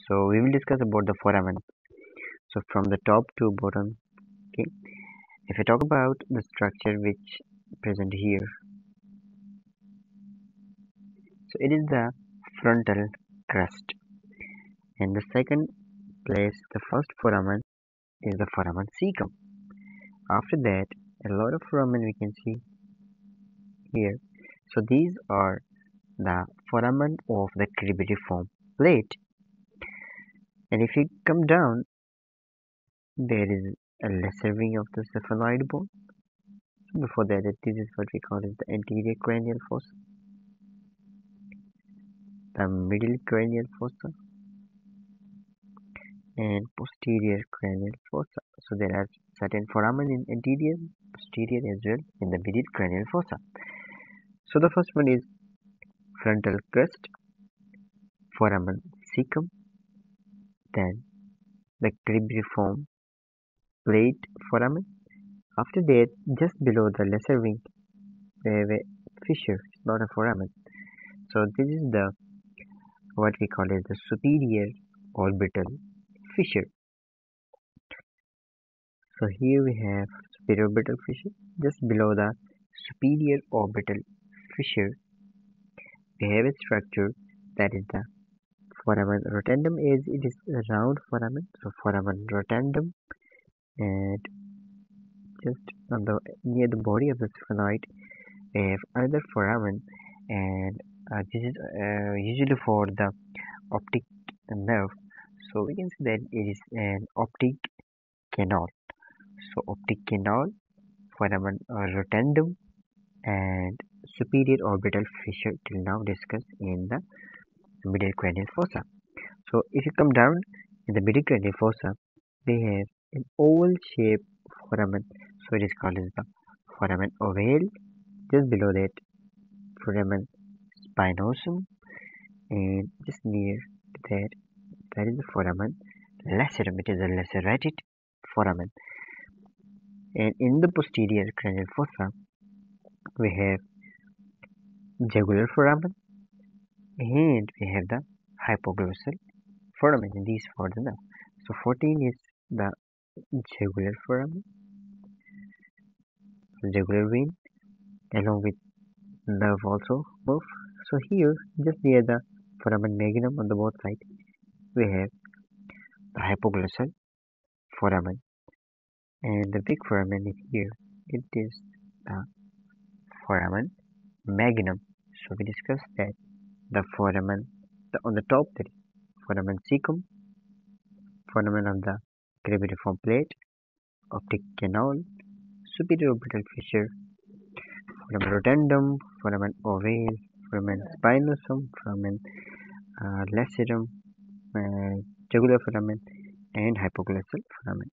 So we will discuss about the foramen. So from the top to bottom. Okay. If I talk about the structure which present here, so it is the frontal crest. And the second place, the first foramen is the foramen cecum. After that, a lot of foramen we can see here. So these are the foramen of the cribriform plate. And if you come down, there is a lesser wing of the cephaloid bone. Before that, this is what we call as the anterior cranial fossa, the middle cranial fossa, and posterior cranial fossa. So there are certain foramen in anterior, posterior as well in the middle cranial fossa. So the first one is frontal crest, foramen cecum, then the cribriform plate foramen. After that, just below the lesser wing, we have a fissure, not a foramen. So this is the what we call as the superior orbital fissure. So here we have superior orbital fissure. Just below the superior orbital fissure, we have a structure that is the foramen rotundum, as it is a round foramen. So foramen rotundum, and just on the near the body of the sphenoid, we have another foramen, and this is usually for the optic nerve. So we can see that it is an optic canal. So optic canal, foramen rotundum, and superior orbital fissure till now discussed in the middle cranial fossa. So if you come down in the middle cranial fossa, we have an oval shaped foramen. So it is called as the foramen ovale. Just below that, foramen spinosum, and just near that, that is the foramen lacerum. It is a lacerated foramen. And in the posterior cranial fossa, we have jugular foramen, and we have the hypoglossal foramen in these four. So 14 is the jugular foramen, jugular vein, along with nerve also move. So here, just near the foramen magnum on the both sides, we have the hypoglossal foramen, and the big foramen is here. It is the foramen magnum. So we discussed that the foramen, on the top, that is foramen cecum, foramen of the cribriform plate, optic canal, superior orbital fissure, foramen rotundum, foramen ovale, foramen spinosum, foramen lacerum, jugular foramen, and hypoglossal foramen.